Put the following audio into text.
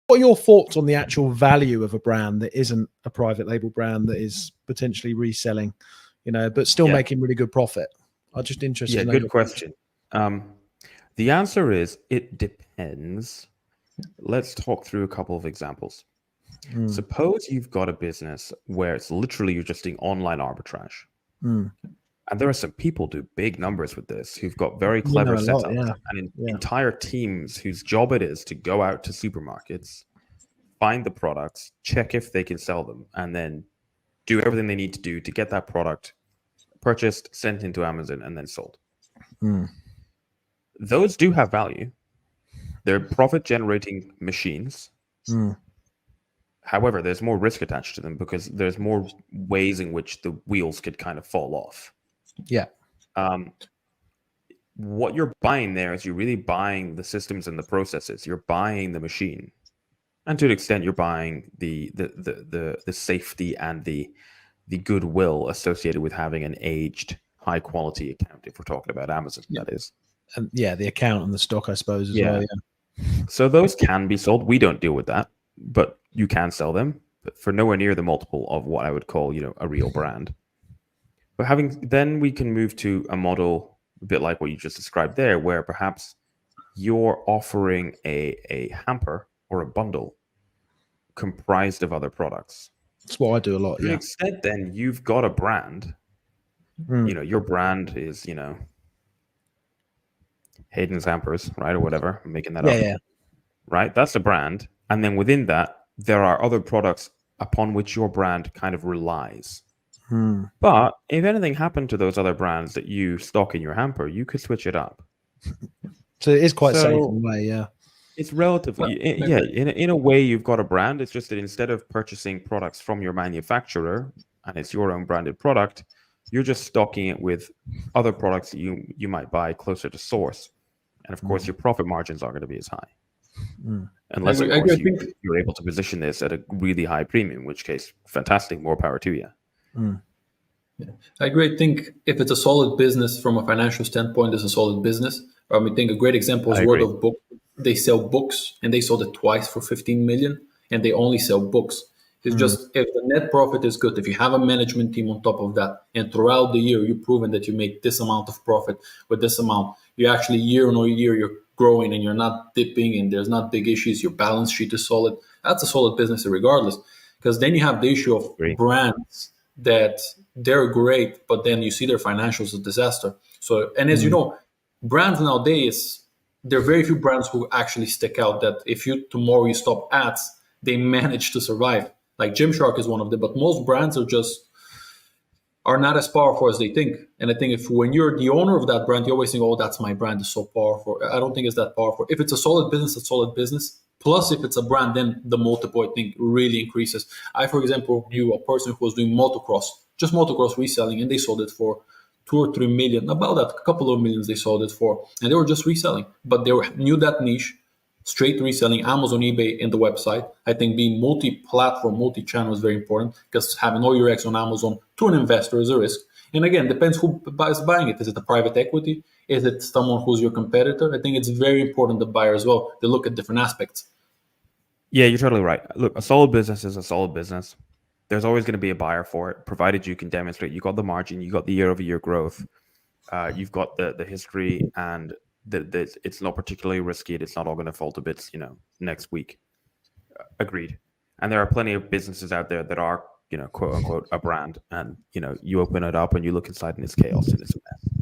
What are your thoughts on the actual value of a brand that isn't a private label brand that is potentially reselling, but still making really good profit? I'm just interested. Yeah, good question. The answer is it depends. Let's talk through a couple of examples. Suppose you've got a business where it's literally you're just doing online arbitrage. And there are some people do big numbers with this who've got very clever setups and entire teams whose job it is to go out to supermarkets, find the products, check if they can sell them, and then do everything they need to do to get that product purchased, sent into Amazon, and then sold. Those do have value. They're profit-generating machines. However, there's more risk attached to them because there's more ways in which the wheels could kind of fall off. Yeah. What you're buying there is you're really buying the systems and the processes. You're buying the machine, and to an extent, you're buying the safety and the goodwill associated with having an aged, high quality account. If we're talking about Amazon, that is. And the account and the stock, I suppose, as well. Yeah. So those can be sold. We don't deal with that, but you can sell them, but for nowhere near the multiple of what I would call, a real brand. But then we can move to a model a bit like what you just described there, where perhaps you're offering a hamper or a bundle comprised of other products. That's what I do a lot. To an extent, then you've got a brand. Your brand is, Hayden's hampers, right, or whatever. I'm making that up. Yeah. Right, that's a brand, and then within that, there are other products upon which your brand kind of relies. But if anything happened to those other brands that you stock in your hamper, you could switch it up. So it is quite safe in a way, yeah. It's relatively, in a way, you've got a brand. It's just that instead of purchasing products from your manufacturer, and it's your own branded product, you're just stocking it with other products that you might buy closer to source. And of course, your profit margins aren't going to be as high. Unless, of course, you're able to position this at a really high premium, in which case, fantastic, more power to you. I agree. I think if it's a solid business from a financial standpoint, it's a solid business. I think a great example is Word of Book. They sell books, and they sold it twice for 15 million, and they only sell books. It's just, if the net profit is good, if you have a management team on top of that, and throughout the year you've proven that you make this amount of profit with this amount, you actually year on year you're growing and you're not dipping and there's not big issues, your balance sheet is solid, that's a solid business regardless. Because then you have the issue of brands that they're great, but then you see their financials a disaster. So, and as you know, brands nowadays, there are very few brands who actually stick out, that if tomorrow you stop ads, they manage to survive. Like Gymshark is one of them, but most brands are not as powerful as they think. And I think when you're the owner of that brand, you always think, oh, that's my brand, is so powerful. I don't think it's that powerful. If it's a solid business, it's a solid business. Plus, if it's a brand, then the multiple, I think, really increases. I, for example, knew a person who was doing motocross, just motocross reselling, and they sold it for 2 or 3 million, about that, a couple of millions they sold it for. And they were just reselling. But they knew that niche, straight reselling, Amazon, eBay, and the website. I think being multi-platform, multi-channel is very important, because having all your eggs on Amazon to an investor is a risk. And again, depends who is buying it. Is it a private equity? Is it someone who's your competitor? I think it's very important, the buyer as well. They look at different aspects. Yeah, you're totally right. Look, a solid business is a solid business. There's always going to be a buyer for it, provided you can demonstrate you got the margin, you got the year-over-year growth, you've got the history, and it's not particularly risky. It's not all going to fall to bits, next week. Agreed. And there are plenty of businesses out there that are, quote unquote, a brand, and you open it up and you look inside and it's chaos and it's a mess.